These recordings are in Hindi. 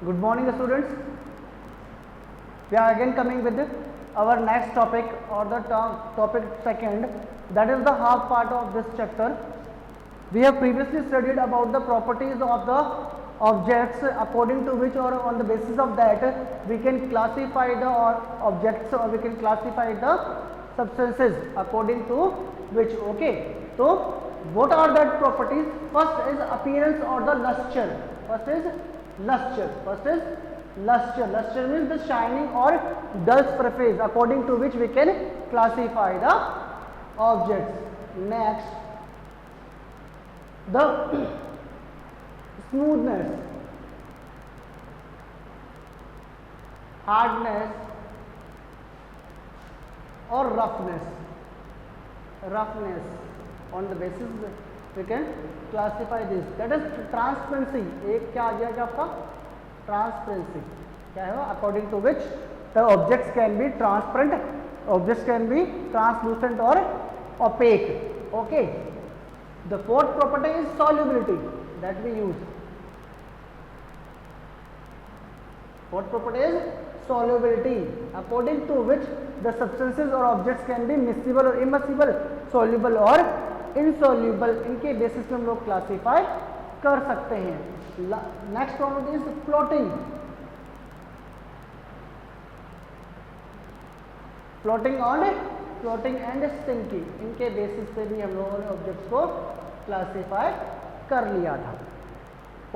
Good morning, students. We are again coming with our next topic, or the topic second, that is the half part of this chapter. We have previously studied about the properties of the objects, according to which or on the basis of that we can classify the objects, or we can classify the substances according to which. Okay, so what are that properties? First is appearance or the luster. First is luster. Luster means the shining or dull surface, according to which we can classify the objects. Next, the smoothness, hardness or roughness. On the basis we can classify this. That is transparency. एक क्या आ जाएगा आपका? Transparency. क्या है? According to which the objects can be transparent, objects can be translucent or opaque. Okay. The fourth property is solubility that we use. Fourth property is solubility, according to which the substances or objects can be miscible or immiscible, soluble or insoluble. इनके बेसिस पे हम लोग क्लासीफाई कर सकते हैं. Next property is floating. Floating and sinking. इनके बेसिस पे भी हम लोगों ने ऑब्जेक्ट्स को क्लासीफाई कर लिया था.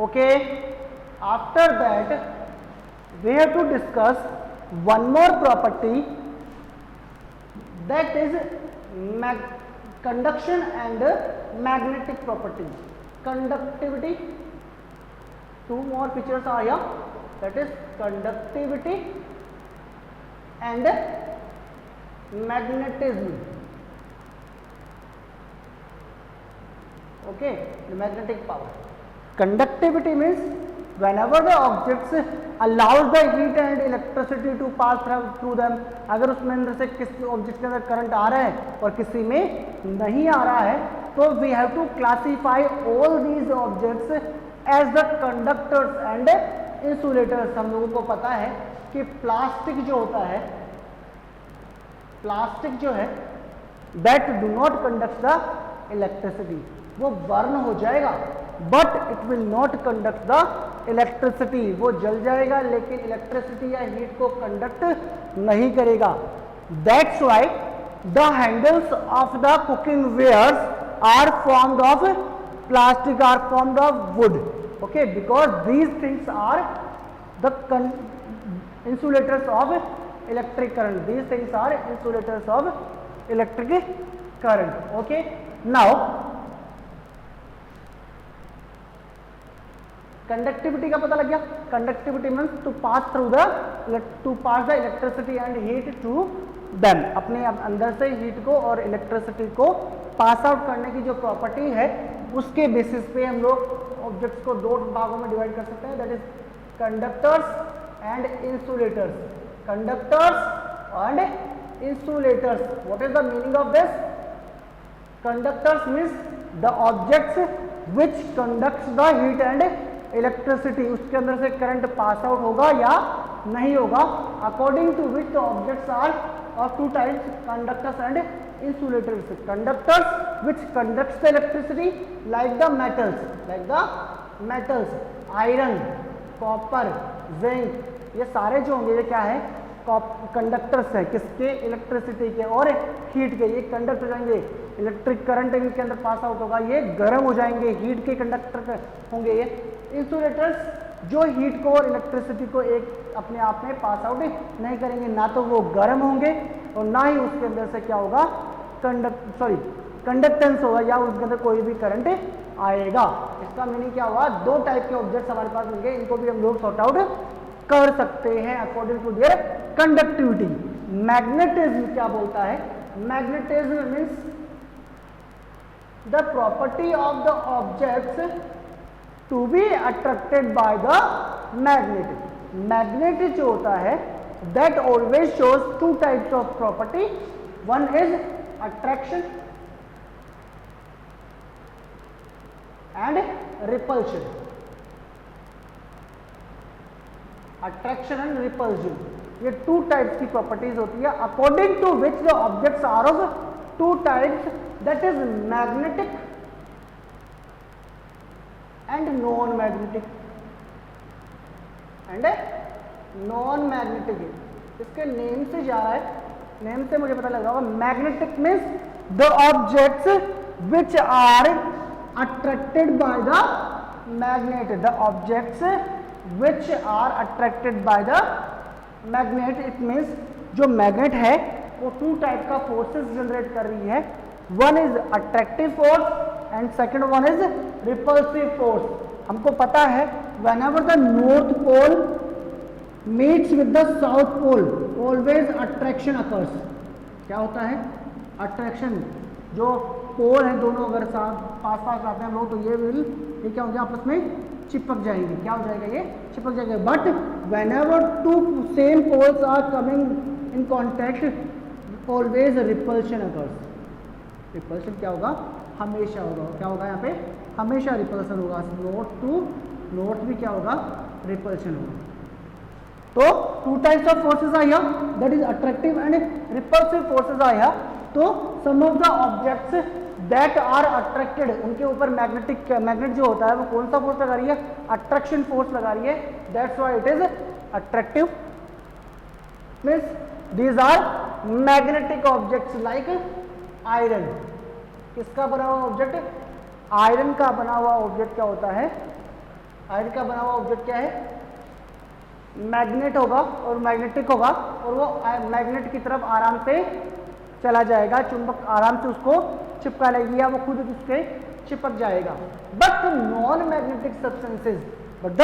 Okay, after that we have to discuss one more property, that is conduction and magnetic properties. Conductivity, two more features are here, that is conductivity and magnetism. Okay, the magnetic power. Conductivity means whenever the objects allows the heat and electricity to pass through them, अगर उसमें अंदर से किसी ऑब्जेक्ट के अंदर करंट आ रहा है और किसी में नहीं आ रहा है, तो we have to classify all these objects as the conductors and insulators. हम लोगों को पता है कि प्लास्टिक जो होता है, प्लास्टिक जो है that do not conduct the electricity, वो बर्न हो जाएगा but it will not conduct the electricity. वो जल जाएगा लेकिन इलेक्ट्रिसिटी या हीट को कंडक्ट नहीं करेगा. That's why the handles of the cooking wares are formed of plastic, are formed of wood. Okay, because these things are the insulators of electric current. These things are insulators of electric current. Okay, now conductivity का पता लग गया. Conductivity means to pass the electricity and heat to them. अपने अंदर से हीट को और इलेक्ट्रिसिटी को पास आउट करने की जो प्रॉपर्टी है, उसके बेसिस पे हम लोग ऑब्जेक्ट्स को दो भागों में डिवाइड कर सकते हैं, that is conductors and insulators. Conductors and insulators. What is the meaning of this? Conductors means the objects which conducts the heat and electricity. उसके अंदर से करंट पास आउट होगा या नहीं होगा, according to which the objects are of two types, conductors and insulators. Conductors which conducts the electricity like the metals, iron, copper, zinc. ये सारे जो होंगे ये क्या है? कंडक्टर्स है. किसके? इलेक्ट्रिसिटी के और हीट के. ये कंडक्ट हो जाएंगे, इलेक्ट्रिक करंट इनके अंदर पास आउट होगा, ये गर्म हो जाएंगे, हीट के कंडक्टर होंगे. ये इंसुलेटर्स जो हीट को और इलेक्ट्रिसिटी को एक अपने आप में पास आउट नहीं करेंगे, ना तो वो गर्म होंगे और ना ही उसके अंदर से क्या होगा, कंडक्टेंस होगा, या उसके अंदर कोई भी करंट आएगा. इसका मीनिंग क्या हुआ? दो टाइप के ऑब्जेक्ट्स हमारे पास मिल गए, इनको भी हम लोग सॉर्ट आउट कर सकते हैं according to their conductivity. Magnetism क्या बोलता है? Magnetism means the property of the objects to be attracted by the magnet. Magnet जो होता है that always shows two types of property. One is attraction and repulsion. Attraction and repulsion, ये टू टाइप्स की प्रॉपर्टीज होती है according to which the objects are of two types, that is magnetic and non magnetic and non magnetic. इसके नेम से जा रहा है, नेम से मुझे पता लग रहा होगा। Magnetic means the objects which are attracted by the magnet, the objects which are attracted by the magnet. It means जो मैग्नेट है वो टू टाइप का फोर्सेस जनरेट कर रही है, one is attractive force and second one is repulsive force. हमको पता है whenever the north pole meets with the south pole always attraction occurs। क्या होता है? अट्रैक्शन। जो पोल है दोनों अगर पास पास आते हैं लोग तो ये क्या हो गया, आपस में चिपक जाएंगे। क्या हो जाएगा? ये चिपक जाएगा। But whenever two same poles are coming in contact always repulsion occurs। Repulsion क्या होगा? हमेशा होगा। क्या होगा यहाँ पे? हमेशा रिपल्सन होगा। नॉर्थ टू नॉर्थ भी क्या होगा? रिपल्शन होगा। तो two types of forces are here, that is attractive and repulsive forces are here. तो some of the objects that are attracted, उनके ऊपर मैग्नेट जो होता है वो कौन सा फोर्स लगा रही है? अट्रैक्शन फोर्स लगा रही है। That's why it is attractive. Means these are magnetic objects like iron. किसका बना हुआ ऑब्जेक्ट? आयरन का बना हुआ ऑब्जेक्ट क्या होता है? आयरन का बना हुआ ऑब्जेक्ट क्या है? मैग्नेट होगा और मैग्नेटिक होगा और वो मैग्नेट की तरफ आराम से चला जाएगा, चुंबक आराम से उसको चिपका लेगी या वो खुद उसके चिपक जाएगा। But non magnetic substances, but the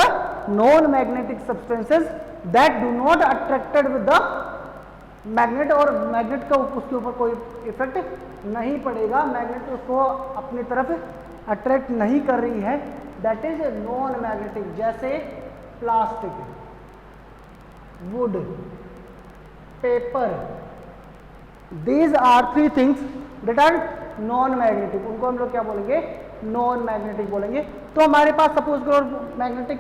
non magnetic substances that do not attracted with the magnet, और मैग्नेट का उसके ऊपर कोई इफेक्ट नहीं पड़ेगा, मैग्नेट उसको अपनी तरफ अट्रैक्ट नहीं कर रही है, दैट इज नॉन मैग्नेटिक। जैसे plastic, wood, paper, these are three things that are non magnetic. उनको हम लोग क्या बोलेंगे? नॉन मैग्नेटिक बोलेंगे। तो हमारे पास सपोज करो मैग्नेटिक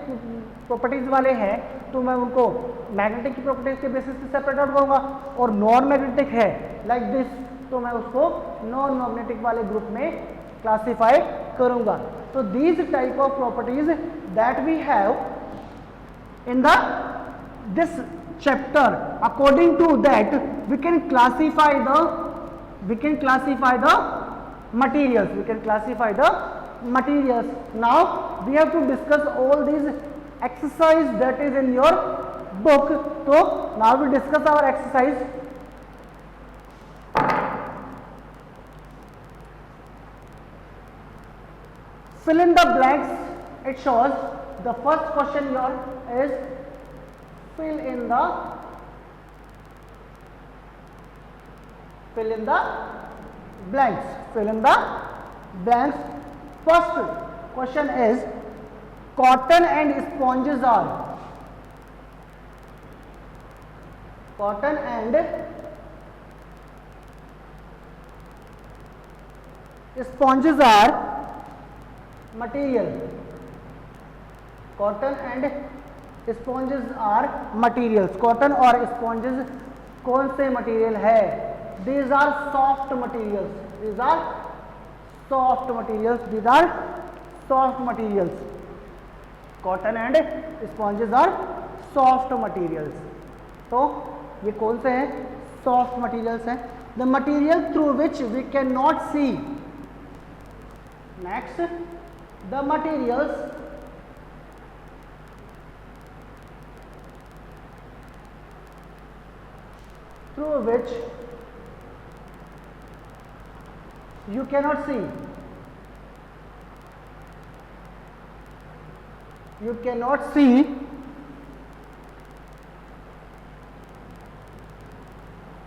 प्रॉपर्टीज वाले हैं तो मैं उनको मैग्नेटिक की प्रॉपर्टीज के बेसिस पे सेपरेट आउट करूंगा, और नॉन मैग्नेटिक है लाइक दिस तो मैं उसको नॉन मैग्नेटिक वाले ग्रुप में क्लासिफाई करूंगा। तो these type of properties that we have in the this chapter, according to that we can classify the materials, now we have to discuss all these exercise that is in your book. So now we discuss our exercise. Fill in the blanks. It shows the first question here is fill in the blanks. Fill in the blanks. First question is cotton and sponges are material. Cotton and sponges are materials. Cotton और स्पॉन्जेस कौन से मटीरियल है? These are soft materials. Cotton and sponges are soft materials. तो ये कौन से हैं? सॉफ्ट मटीरियल्स हैं। The material through which we can not see. Next, the materials through which you cannot see.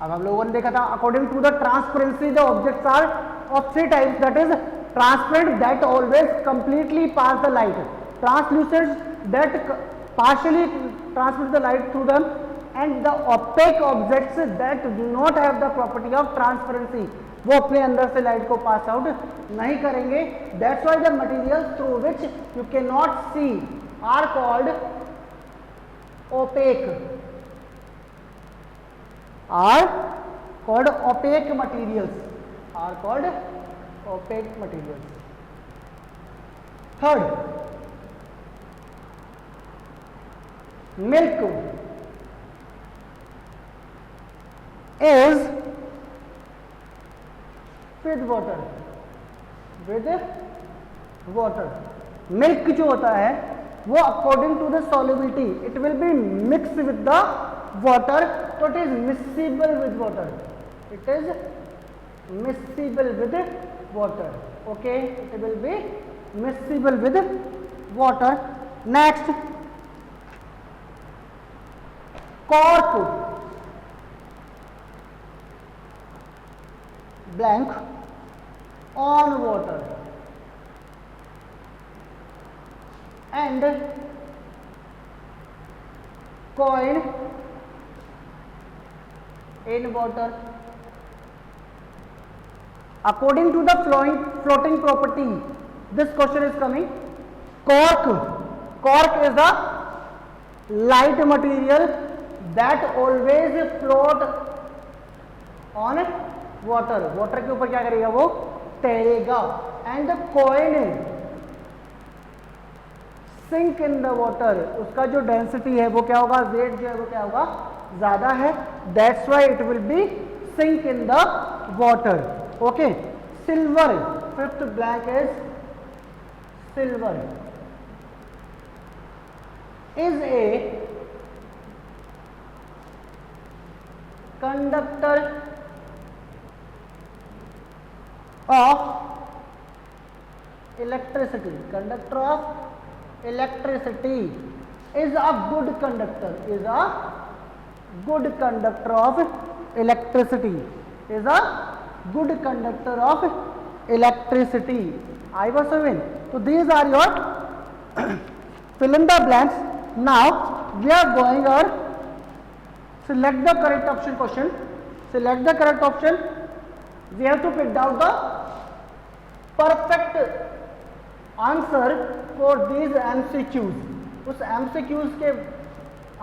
अब हम लोगों ने देखा था according to the transparency the objects are of three types, that is transparent that always completely pass the light, translucent that partially transmit the light through them, and the opaque objects that do not have the property of transparency, वो अपने अंदर से लाइट को पास आउट नहीं करेंगे। That's why the materials through which you cannot see are called opaque are called opaque materials, are called opaque materials. Third, milk is with water, with water. Milk जो होता है वो according to the solubility it will be mix with the water, तो it is miscible with water, it is miscible with water. Okay, it will be miscible with water. Next, cork blank on water and coin in water. According to the floating property, this question is coming. Cork is a light material that always float on water. Water के ऊपर क्या करेगा, वो तैरेगा. And coin sink in the water, उसका जो डेंसिटी है वो क्या होगा, वेट जो है वो क्या होगा, ज्यादा है. That's why it will be sink in the water. Okay, silver, fifth blank is silver is a conductor of electricity. Conductor of electricity is a good conductor, is a good conductor of electricity, is a good conductor of electricity. I was saying, so these are your fill in the blanks. Now we are going on select the correct option question. Select the correct option. We have to pick out the perfect answer for these MCQs. उस MCQs के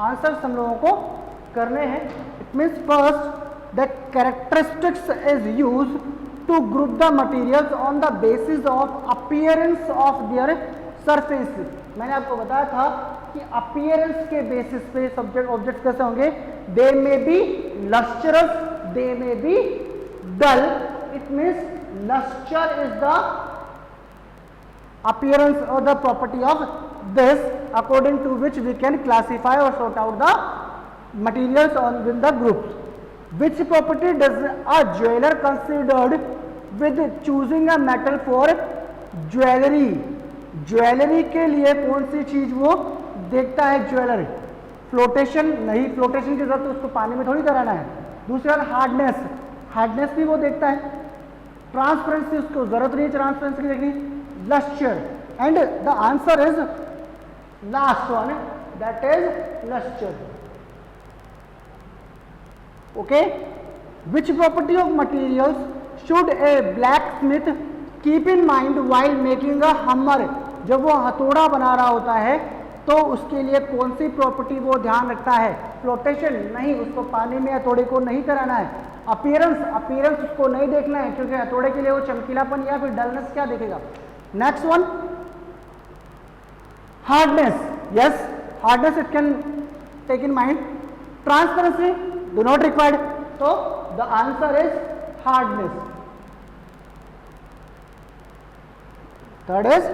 आंसर्स हम लोगों को करने हैं. It means first the characteristics is used to group the materials on the basis of appearance of their surface. मैंने आपको बताया था कि appearance के basis पे subject objects कैसे होंगे. They may be lustrous, they may be dull. It means luster is the appearance or the property of this, according to which we can classify or sort out the materials on within the groups. Which property does a jeweler considered with choosing a metal for jewellery? Jewellery के लिए कौन सी चीज वो देखता है ज्वेलर? फ्लोटेशन नहीं, फ्लोटेशन की जरूरत उसको पानी में थोड़ी कराना है. दूसरा हार्डनेस, हार्डनेस भी वो देखता है. ट्रांसपेरेंसी उसको जरूरत नहीं है ट्रांसपेरेंसी की देखनी. Luster, and the answer is last one, that is luster. Okay, which property of materials should a blacksmith keep in mind while making a hammer? जब वो हथौड़ा बना रहा होता है तो उसके लिए कौन सी प्रॉपर्टी वो ध्यान रखता है? फ्लोटेशन नहीं, उसको पानी में हथौड़े को नहीं कराना है. अपीयरेंस, अपीयरेंस उसको नहीं देखना है क्योंकि हथौड़े के लिए वो चमकीलापन या फिर डलनेस क्या देखेगा. Next one, hardness. Yes, hardness it can take in mind. Transparency do not required, तो the answer is hardness. Third is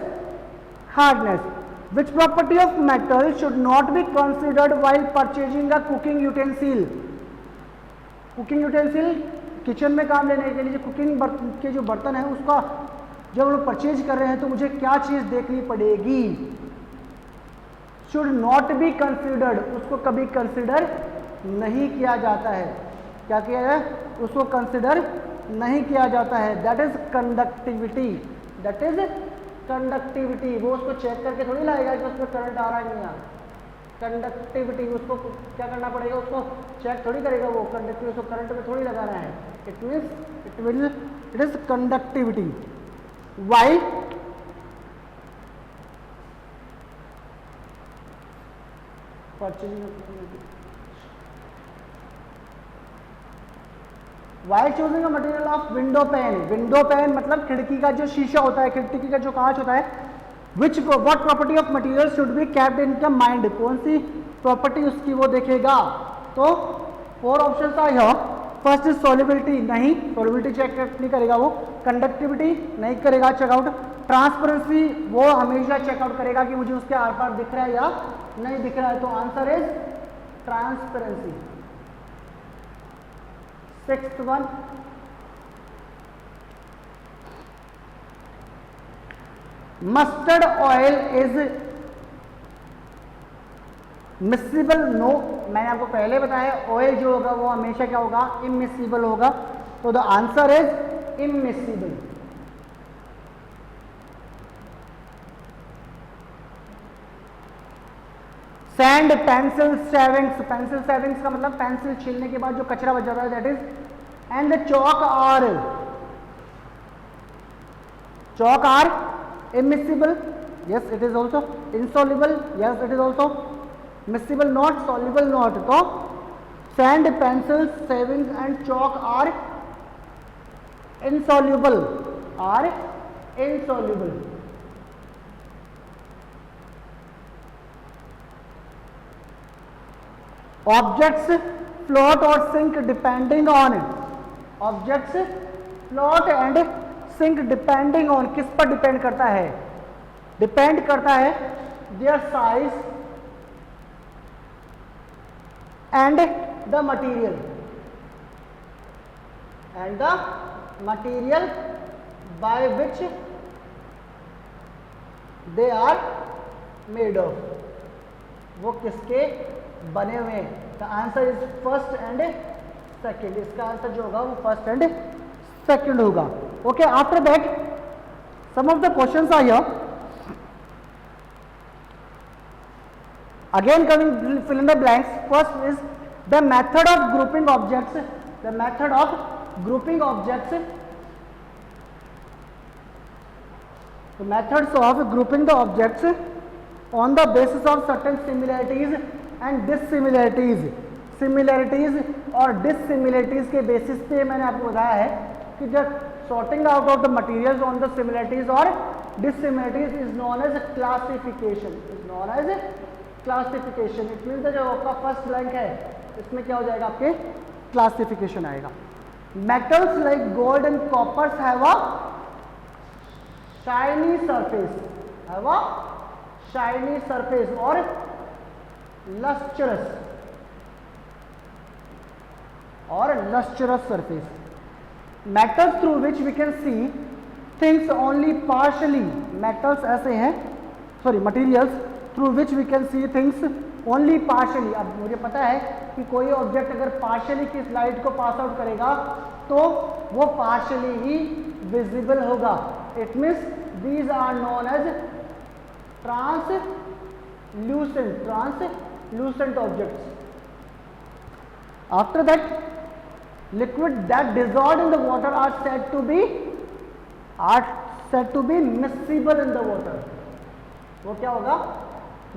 hardness. Which property of metal should not be considered while purchasing a cooking utensil? Cooking utensil kitchen में काम लेने के लिए, कुकिंग के जो बर्तन है उसका जब लोग परचेज कर रहे हैं तो मुझे क्या चीज देखनी पड़ेगी? शुड नॉट बी कंसिडर्ड, उसको कभी कंसिडर नहीं किया जाता है. क्या किया जाए? उसको कंसिडर नहीं किया जाता है. That is conductivity, that is conductivity. वो उसको चेक करके थोड़ी लाएगा कि उसमें करंट आ रहा है नहीं आ रहा. कंडक्टिविटी उसको क्या करना पड़ेगा, उसको चेक थोड़ी करेगा वो. कंडक्टिविटी उसको करंट में थोड़ी लगाना है. It means it is conductivity. Why? Purchasing while choosing material of window pane, window pane मतलब खिड़की का जो शीशा होता है, खिड़की का जो कांच होता है, which what property of material should be kept in the mind, कौन सी प्रॉपर्टी उसकी वो देखेगा। तो 4 options are here. First is solubility, नहीं सॉल्युबिलिटी चेक नहीं करेगा वो। कंडक्टिविटी नहीं करेगा चेकआउट। ट्रांसपेरेंसी वो हमेशा चेकआउट करेगा कि मुझे उसके आर पार दिख रहा है या नहीं दिख रहा है, तो answer is transparency. 6th one, mustard oil is miscible, no, मैंने आपको पहले बताया ऑयल जो होगा वो हमेशा क्या होगा, इमिसिबल होगा, तो the answer is immiscible. Sand, pencil shavings, pencil shavings का मतलब पेंसिल छीलने के बाद जो कचरा बच जाता है, that is. And chalk are immiscible, yes it is also। insoluble, yes it is also। miscible not, soluble not, तो sand, pencil, shaving and chalk are insoluble, are insoluble। objects float or sink depending on, objects float and sink depending on, किस पर डिपेंड करता है, डिपेंड करता है their size and the material, by which they are made of, वो किसके बने हुए हैं। The answer is first and second, इसका आंसर जो होगा वो फर्स्ट एंड सेकेंड होगा। Okay, after that some of the questions are here. Again coming, fill in the blanks. First is the method of grouping objects, the method of grouping objects, the methods of grouping the objects on the basis of certain similarities and dissimilarities, similarities और dissimilarities के basis पे मैंने आपको बताया है कि जब sorting out of the materials on the similarities or dissimilarities is known as classification, is known as classification। it means जो आपका फर्स्ट ब्लैंक है इसमें क्या हो जाएगा, आपके क्लासिफिकेशन आएगा। metals like gold and coppers have a shiny surface, have a shiny surface or lustrous surface। metals through which we can see things only partially, metals ऐसे हैं, sorry materials through which we can see things only partially। अब मुझे पता है कि कोई ऑब्जेक्ट अगर पार्शियली किस लाइट को पास आउट करेगा तो वो पार्शियली ही विजिबल होगा। It means these are known as translucent objects. After that liquid that dissolved in the water are said to be miscible in the water। वो क्या होगा,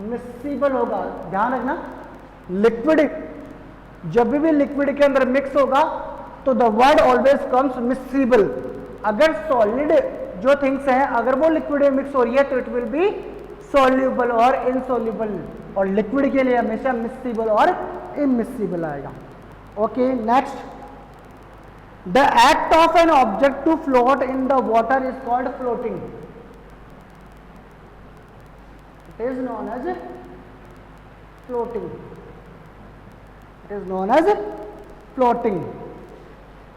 miscible होगा। ध्यान रखना, लिक्विड जब भी लिक्विड के अंदर मिक्स होगा तो the word always comes miscible। अगर सॉलिड जो थिंग्स हैं अगर वो लिक्विड में मिक्स हो रही है तो इट विल बी सॉल्यूबल और इनसॉल्यूबल, और लिक्विड के लिए हमेशा miscible और immiscible आएगा। Okay, next, the act of an object to float in the water is called floating, it is known as floating, it is known as floating।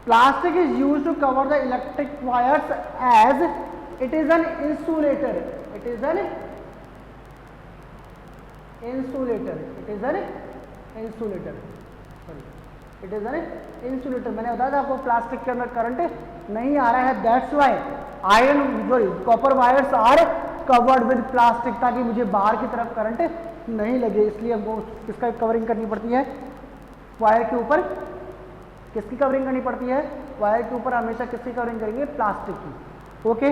plastic is used to cover the electric wires as it is an insulator, it is an insulator, it is an insulator, sorry it is an insulator. मैंने बताया था आपको प्लास्टिक के अंदर करंट नहीं आ रहा है, that's why iron copper wires are covered with plastic, ताकि मुझे बाहर की तरफ करंट नहीं लगे, इसलिए हमको किसका कवरिंग करनी पड़ती है, वायर के ऊपर। किसकी कवरिंग करनी पड़ती है, वायर के ऊपर हमेशा किसकी कवरिंग करेंगे, प्लास्टिक की। Okay,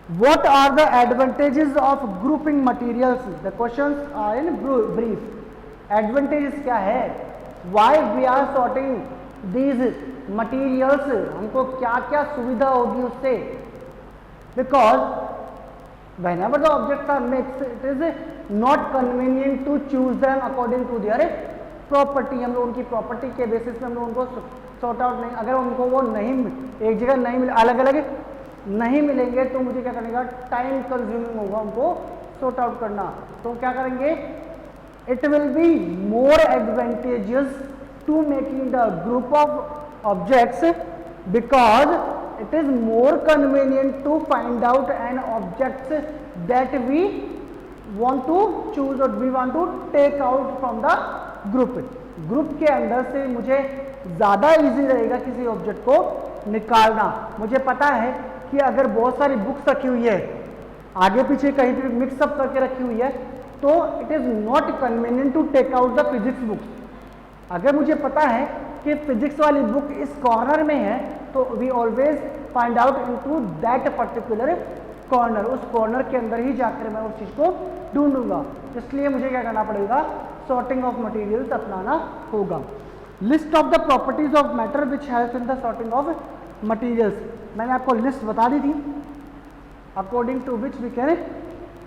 What are the advantages of grouping materials? The questions are in brief. Advantages क्या है? Why we are sorting these materials? हमको क्या क्या सुविधा होगी उससे? Because whenever the objects are mixed, it is not convenient to choose them according to their property. हम लोग उनकी प्रॉपर्टी के बेसिस पे हम लोग उनको सॉर्ट आउट नहीं, अगर उनको वो नहीं एक जगह नहीं मिले, अलग अलग नहीं मिलेंगे तो मुझे क्या करने का टाइम कंज्यूमिंग होगा उनको सॉर्ट आउट करना. तो क्या करेंगे? It will be more advantages to making the group of objects because it is more convenient to find out an object that we want to choose or we want to take out from the group. Group के अंदर से मुझे ज़्यादा इजी रहेगा किसी ऑब्जेक्ट को निकालना. मुझे पता है कि अगर बहुत सारी बुक्स रखी हुई है, आगे पीछे कहीं भी मिक्सअप करके रखी हुई है, तो it is not convenient to take out the physics books. अगर मुझे पता है कि फिजिक्स वाली बुक इस कॉर्नर में है, तो we always find out into that particular corner. उस कॉर्नर के अंदर ही जाकर मैं उस चीज़ को ढूंढूंगा. इसलिए मुझे क्या करना पड़ेगा? सॉर्टिंग ऑफ मटेरियल्स अपनाना होगा. List of the properties of matter which help in the sorting of materials. मैंने आपको लिस्ट बता दी थी, according to which we can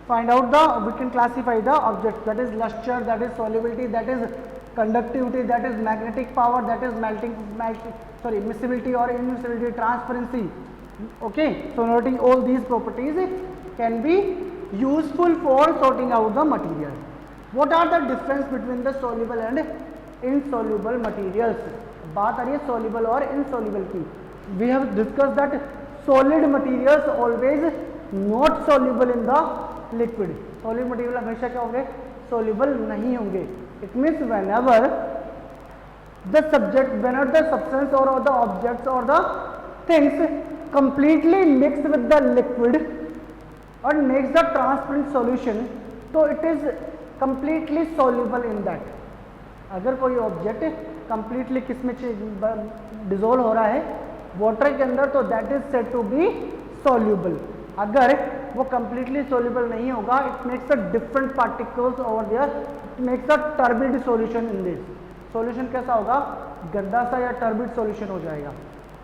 find out the, we can classify the objects, that is luster, that is solubility, that is conductivity, that is magnetic power, that is miscibility or immiscibility, transparency, okay. So noting all these properties can be useful for sorting out the material. What are the difference between the soluble and insoluble materials? बात आ रही है soluble और insoluble की. We have discussed that solid materials always not soluble in the liquid. Solid material हमेशा क्या होंगे? सॉल्युबल नहीं होंगे. It means whenever the substance or the objects or the things completely mixed with the liquid or makes the transparent solution, तो it is completely soluble in that. अगर कोई ऑब्जेक्ट completely किसमें डिजोल्व हो रहा है? वाटर के अंदर, तो that is said to be soluble. अगर वो completely soluble नहीं होगा, it makes a different particles over there, it makes a turbid solution in this. solution कैसा होगा? गंदा सा या turbid solution हो जाएगा.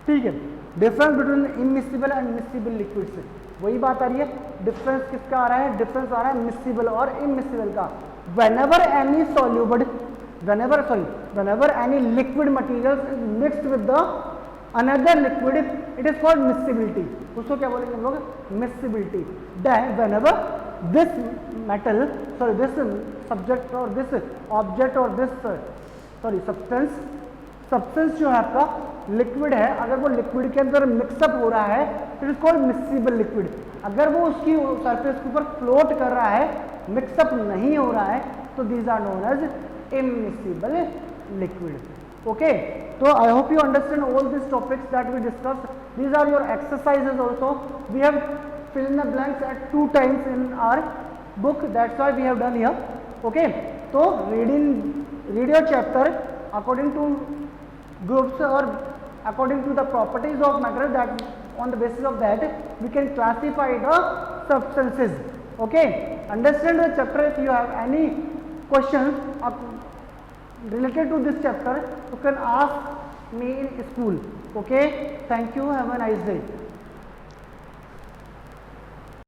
ठीक है. Difference between immiscible and miscible liquids, वही बात आ रही है. डिफरेंस किसका आ रहा है? डिफरेंस आ रहा है मिसिबल और इमिसिबल का. whenever any liquid material is mixed with the another liquid, it is called miscibility. उसको क्या बोलेंगे हम लोग? miscibility. Then whenever this subject or this object or this substance जो है आपका लिक्विड है, अगर वो लिक्विड के अंदर मिक्सअप हो रहा है, it is called miscible liquid. अगर वो उसकी सरफेस के ऊपर फ्लोट कर रहा है, मिक्सअप नहीं हो रहा है, तो these are known as immiscible liquid. Okay, so I hope you understand all these topics that we discussed. These are your exercises also. We have filled in the blanks at 2 times in our book. That's why we have done here. Okay, so read your chapter according to groups or according to the properties of matter. That on the basis of that we can classify the substances. Okay, understand the chapter. If you have any questions related to this chapter, you can ask me in school. Okay, thank you, have a nice day.